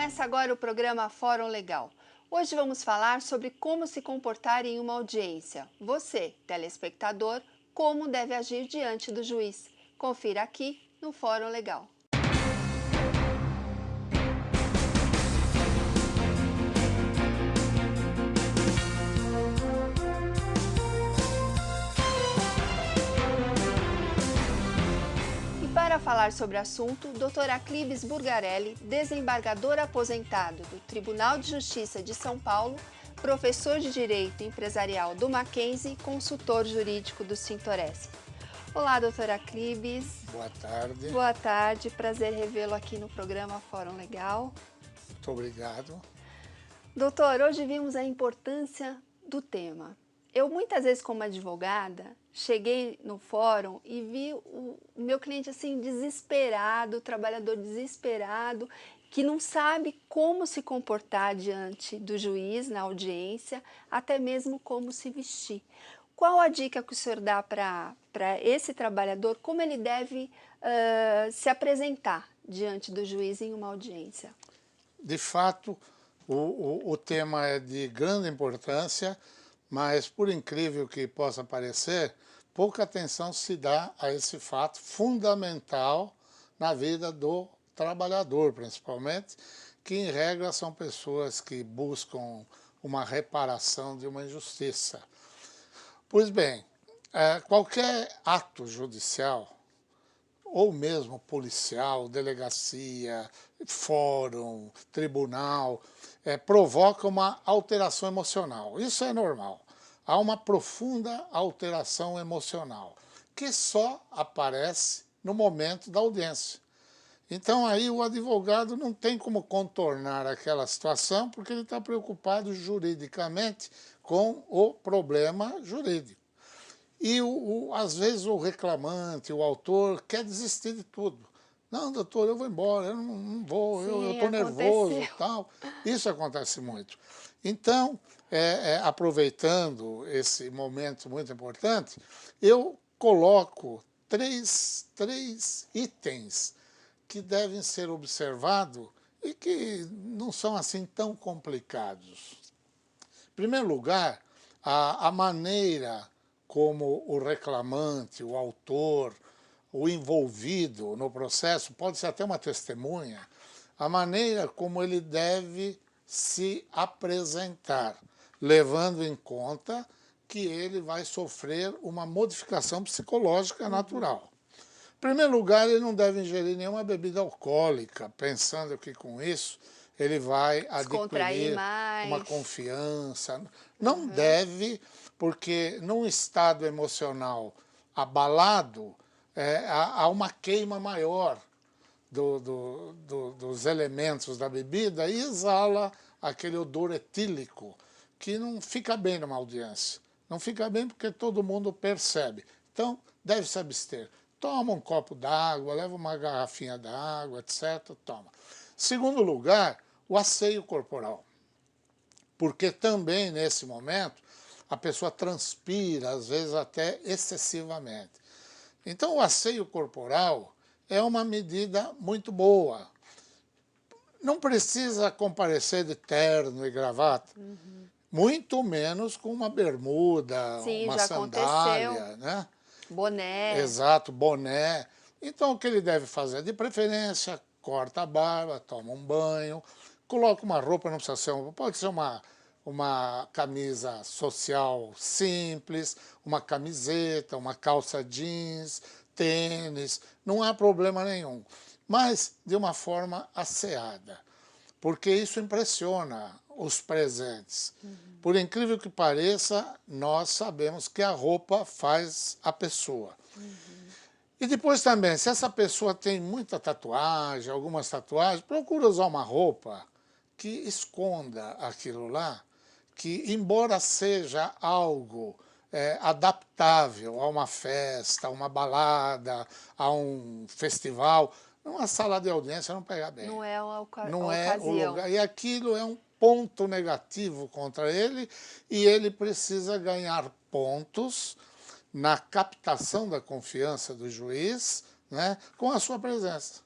Começa agora o programa Fórum Legal. Hoje vamos falar sobre como se comportar em uma audiência. Você, telespectador, como deve agir diante do juiz. Confira aqui no Fórum Legal. Para falar sobre o assunto, Dr. Aclibes Burgarelli, desembargador aposentado do Tribunal de Justiça de São Paulo, professor de Direito Empresarial do Mackenzie e consultor jurídico do Sintores. Olá, Dr. Aclibes. Boa tarde. Boa tarde, prazer revê-lo aqui no programa Fórum Legal. Muito obrigado. Doutor, hoje vimos a importância do tema. Eu, muitas vezes, como advogada, cheguei no fórum e vi o meu cliente assim desesperado, o trabalhador desesperado, que não sabe como se comportar diante do juiz na audiência, até mesmo como se vestir. Qual a dica que o senhor dá para esse trabalhador, como ele deve se apresentar diante do juiz em uma audiência? De fato, o tema é de grande importância, mas, por incrível que possa parecer, pouca atenção se dá a esse fato fundamental na vida do trabalhador, principalmente, que, em regra, são pessoas que buscam uma reparação de uma injustiça. Pois bem, qualquer ato judicial, ou mesmo policial, delegacia, fórum, tribunal, provoca uma alteração emocional. Isso é normal. Há uma profunda alteração emocional, que só aparece no momento da audiência. Então aí o advogado não tem como contornar aquela situação, porque ele está preocupado juridicamente com o problema jurídico. E às vezes o reclamante, o autor, quer desistir de tudo. Não, doutor, eu vou embora, eu não vou, eu estou nervoso e tal. Isso acontece muito. Então, aproveitando esse momento muito importante, eu coloco três itens que devem ser observados e que não são assim tão complicados. Em primeiro lugar, a maneira como o reclamante, o autor, o envolvido no processo, pode ser até uma testemunha, a maneira como ele deve se apresentar, levando em conta que ele vai sofrer uma modificação psicológica natural. Em primeiro lugar, ele não deve ingerir nenhuma bebida alcoólica, pensando que com isso ele vai adquirir uma confiança. Não deve, porque num estado emocional abalado, há uma queima maior dos elementos da bebida e exala aquele odor etílico que não fica bem numa audiência. Não fica bem porque todo mundo percebe. Então, deve se abster. Toma um copo d'água, leva uma garrafinha d'água, etc. Toma. Segundo lugar, o asseio corporal. Porque também, nesse momento, a pessoa transpira, às vezes até excessivamente. Então, o asseio corporal é uma medida muito boa. Não precisa comparecer de terno e gravata, muito menos com uma bermuda, uma sandália, né? Boné. Exato, boné. Então, o que ele deve fazer? De preferência, corta a barba, toma um banho, coloca uma roupa, não precisa ser pode ser uma camisa social simples, uma camiseta, uma calça jeans, tênis, não há problema nenhum. Mas de uma forma asseada, porque isso impressiona os presentes. Por incrível que pareça, nós sabemos que a roupa faz a pessoa. E depois também, se essa pessoa tem muita tatuagem, algumas tatuagens, procura usar uma roupa que esconda aquilo lá, que embora seja algo adaptável a uma festa, a uma balada, a um festival, numa sala de audiência não pega bem. Não é a Não é o ocasião. lugar. E aquilo é um ponto negativo contra ele e ele precisa ganhar pontos na captação da confiança do juiz, né, com a sua presença,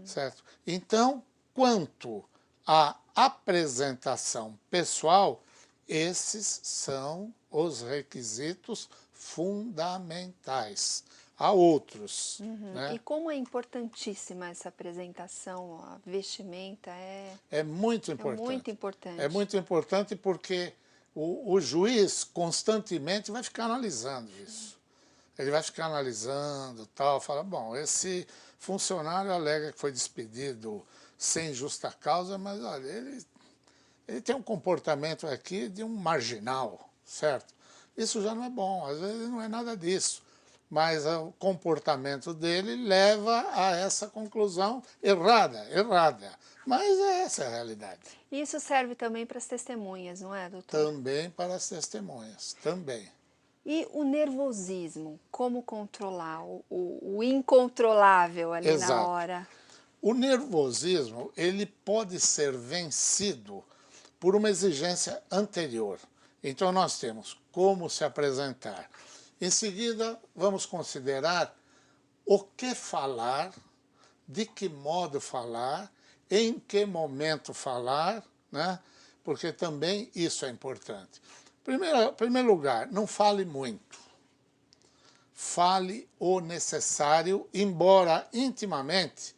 certo? Então, quanto a apresentação pessoal, esses são os requisitos fundamentais. Há outros. Né? E como é importantíssima essa apresentação, a vestimenta É muito importante. muito importante. É muito importante porque o juiz constantemente vai ficar analisando isso. Ele vai ficar analisando, tal, fala, bom, esse funcionário alega que foi despedido sem justa causa, mas olha, ele tem um comportamento aqui de um marginal, certo? Isso já não é bom, às vezes não é nada disso. Mas o comportamento dele leva a essa conclusão errada. Mas essa é a realidade. Isso serve também para as testemunhas, não é, doutor? Também para as testemunhas, também. E o nervosismo, como controlar o incontrolável ali na Exato. hora? O nervosismo, ele pode ser vencido por uma exigência anterior. Então nós temos como se apresentar. Em seguida, vamos considerar o que falar, de que modo falar, em que momento falar, né? Porque também isso é importante. Em primeiro lugar, não fale muito. Fale o necessário, embora intimamente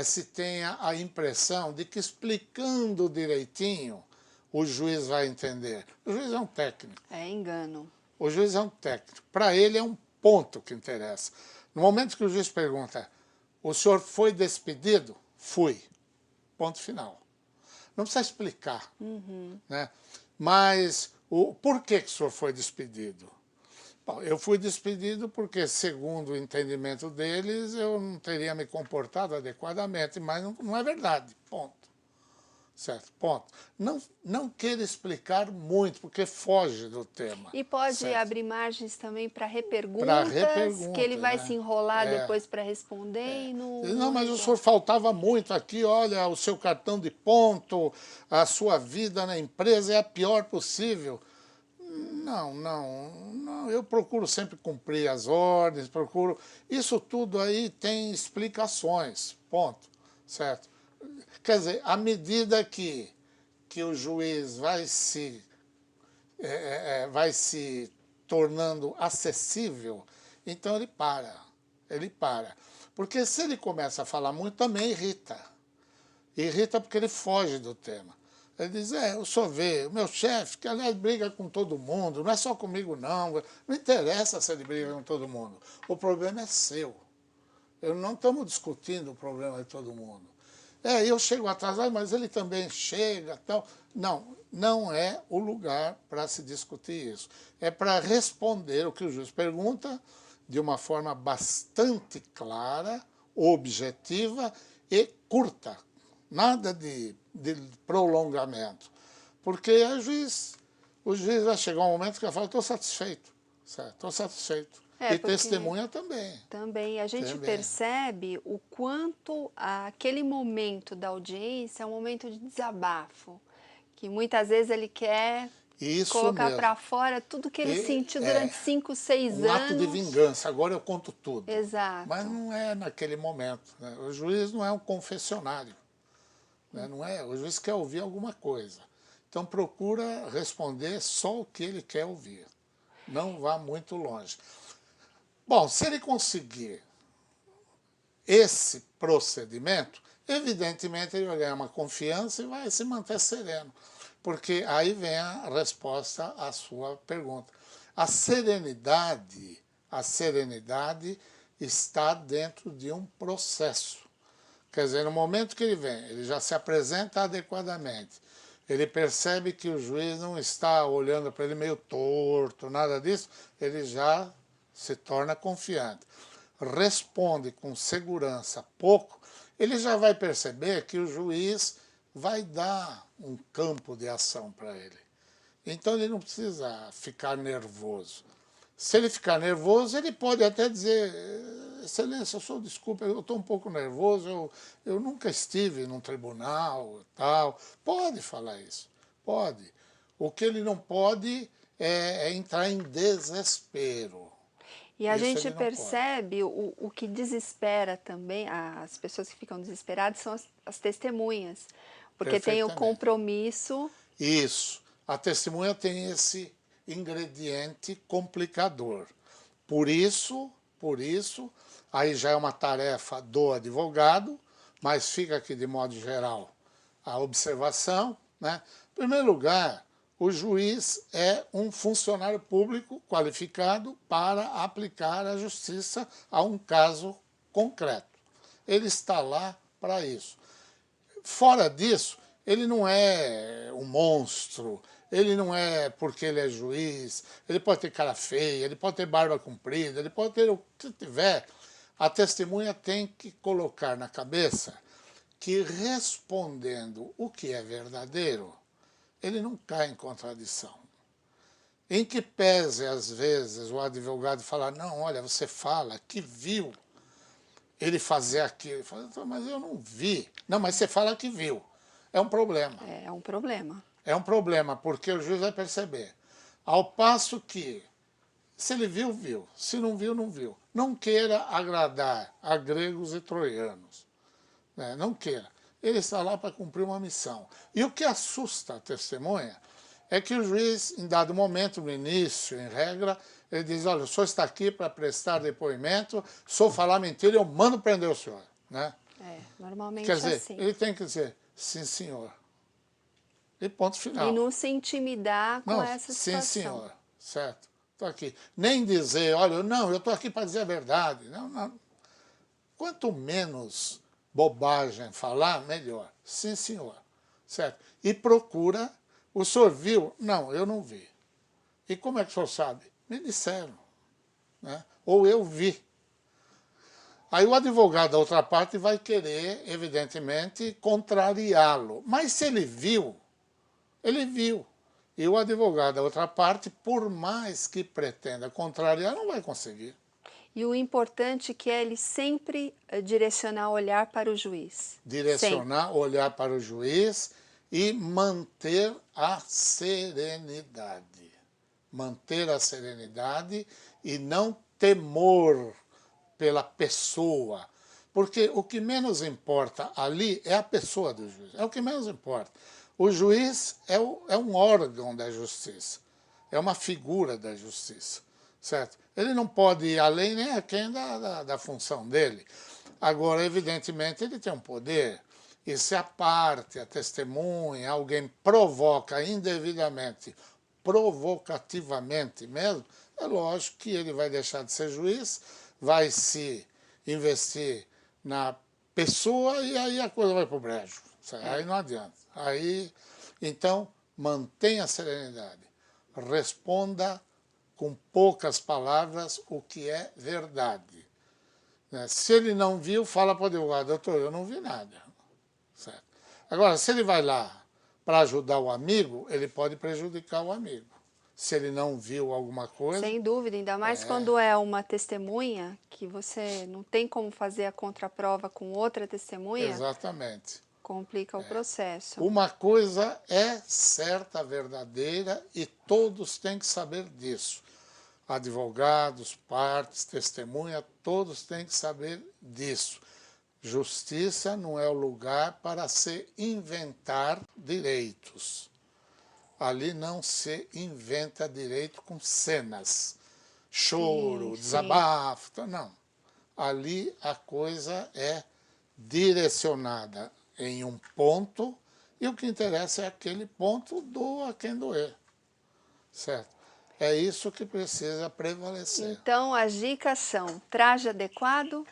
se tenha a impressão de que explicando direitinho o juiz vai entender. O juiz é um técnico. É engano. O juiz é um técnico. Para ele é um ponto que interessa. No momento que o juiz pergunta, o senhor foi despedido? Fui. Ponto final. Não precisa explicar. Né? Mas por que o senhor foi despedido? Bom, eu fui despedido porque, segundo o entendimento deles, eu não teria me comportado adequadamente, mas não é verdade. Ponto. Certo, ponto. Não queira explicar muito, porque foge do tema. E pode certo? abrir margens também para reperguntas, que ele vai né? se enrolar depois para responder e Não, mas o senhor faltava muito aqui, olha, o seu cartão de ponto, a sua vida na empresa é a pior possível. Não, eu procuro sempre cumprir as ordens, procuro... Isso tudo aí tem explicações, ponto, certo? Quer dizer, à medida que o juiz vai se tornando acessível, então ele para. Porque se ele começa a falar muito, também irrita. Irrita porque ele foge do tema. Ele diz, o senhor vê, o meu chefe, que aliás briga com todo mundo, não é só comigo não interessa se ele briga com todo mundo, o problema é seu. Não estamos discutindo o problema de todo mundo. Eu chego atrasado, mas ele também chega, tal. Não é o lugar para se discutir isso. É para responder o que o juiz pergunta de uma forma bastante clara, objetiva e curta. Nada de prolongamento. Porque o juiz vai chegar um momento que vai falar, estou satisfeito. Estou satisfeito. E testemunha também. Também. A gente percebe o quanto aquele momento da audiência é um momento de desabafo. Que muitas vezes ele quer colocar para fora tudo que ele sentiu durante 5, 6 anos. Um ato de vingança, agora eu conto tudo. Exato. Mas não é naquele momento. Né? O juiz não é um confessionário. Né? Não é, o juiz quer ouvir alguma coisa. Então procura responder só o que ele quer ouvir. Não vá muito longe. Bom, se ele conseguir esse procedimento, evidentemente ele vai ganhar uma confiança e vai se manter sereno. Porque aí vem a resposta à sua pergunta. A serenidade está dentro de um processo. Quer dizer, no momento que ele vem, ele já se apresenta adequadamente, ele percebe que o juiz não está olhando para ele meio torto, nada disso, ele já se torna confiante. Responde com segurança pouco, ele já vai perceber que o juiz vai dar um campo de ação para ele. Então ele não precisa ficar nervoso. Se ele ficar nervoso, ele pode até dizer, excelência, desculpa, eu estou um pouco nervoso, eu nunca estive num tribunal, tal. Pode falar isso, pode. O que ele não pode é entrar em desespero. E a gente percebe o que desespera também, as pessoas que ficam desesperadas são as testemunhas. Porque tem o compromisso. Isso. A testemunha tem esse ingrediente complicador. Por isso, aí já é uma tarefa do advogado, mas fica aqui de modo geral a observação, né? Em primeiro lugar, o juiz é um funcionário público qualificado para aplicar a justiça a um caso concreto. Ele está lá para isso. Fora disso, ele não é um monstro, ele não é porque ele é juiz, ele pode ter cara feia, ele pode ter barba comprida, ele pode ter o que tiver. A testemunha tem que colocar na cabeça que respondendo o que é verdadeiro, ele não cai em contradição. Em que pese, às vezes, o advogado falar, não, olha, você fala que viu ele fazer aquilo. Fala, mas eu não vi. Não, mas você fala que viu. É um problema. É um problema. É um problema, porque o juiz vai perceber. Ao passo que, se ele viu, viu. Se não viu, não viu. Não queira agradar a gregos e troianos. Né? Não queira. Ele está lá para cumprir uma missão. E o que assusta a testemunha é que o juiz, em dado momento, no início, em regra, ele diz, olha, o senhor está aqui para prestar depoimento, se eu falar mentira, eu mando prender o senhor. Né? Normalmente Quer dizer, assim. ele tem que dizer, sim, senhor. E ponto final. E não se intimidar com essa situação. Sim, senhor. Certo. Estou aqui. Nem dizer, olha, não, eu estou aqui para dizer a verdade. Não, não. Quanto menos bobagem falar, melhor. Sim, senhor. Certo. E procura, o senhor viu? Não, eu não vi. E como é que o senhor sabe? Me disseram. Né? Ou eu vi. Aí o advogado da outra parte vai querer, evidentemente, contrariá-lo. Mas se ele viu, ele viu. E o advogado da outra parte, por mais que pretenda contrariar, não vai conseguir. E o importante que é ele sempre direcionar o olhar para o juiz. Direcionar o olhar para o juiz e manter a serenidade. Manter a serenidade e não temor pela pessoa. Porque o que menos importa ali é a pessoa do juiz. É o que menos importa. O juiz é um órgão da justiça. É uma figura da justiça. Certo? Ele não pode ir além nem aquém da função dele. Agora, evidentemente, ele tem um poder. E se a parte, a testemunha, alguém provoca indevidamente, provocativamente mesmo, é lógico que ele vai deixar de ser juiz, vai se investir na pessoa e aí a coisa vai para o brejo. Aí não adianta. Aí, então, mantenha a serenidade. Responda com poucas palavras o que é verdade. Se ele não viu, fala para o advogado, doutor, eu não vi nada. Certo? Agora, se ele vai lá para ajudar o amigo, ele pode prejudicar o amigo. Se ele não viu alguma coisa... Sem dúvida, ainda mais quando é uma testemunha, que você não tem como fazer a contraprova com outra testemunha. Exatamente. Complica o processo. Uma coisa é certa, verdadeira, e todos têm que saber disso. Advogados, partes, testemunha, todos têm que saber disso. Justiça não é o lugar para se inventar direitos. Ali não se inventa direito com cenas, choro, desabafo, não. Ali a coisa é direcionada em um ponto e o que interessa é aquele ponto, doa quem doer. Certo? É isso que precisa prevalecer. Então, as dicas são traje adequado,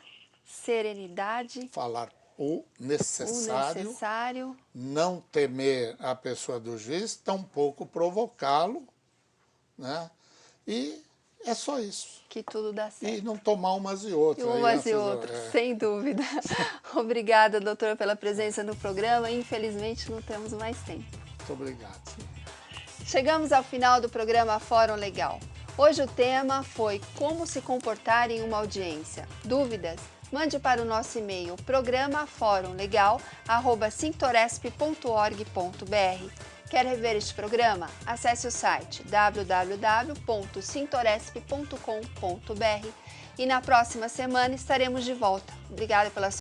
serenidade, falar o necessário, não temer a pessoa do juiz, tampouco provocá-lo, né? E é só isso. Que tudo dá certo. E não tomar umas e outras. Umas e outras, sem dúvida. Obrigada, doutora, pela presença no programa. Infelizmente, não temos mais tempo. Muito obrigado. Chegamos ao final do programa Fórum Legal. Hoje o tema foi como se comportar em uma audiência. Dúvidas? Mande para o nosso e-mail programaforumlegal@sintoresp.org.br. Quer rever este programa? Acesse o site www.sintoresp.com.br e na próxima semana estaremos de volta. Obrigada pela sua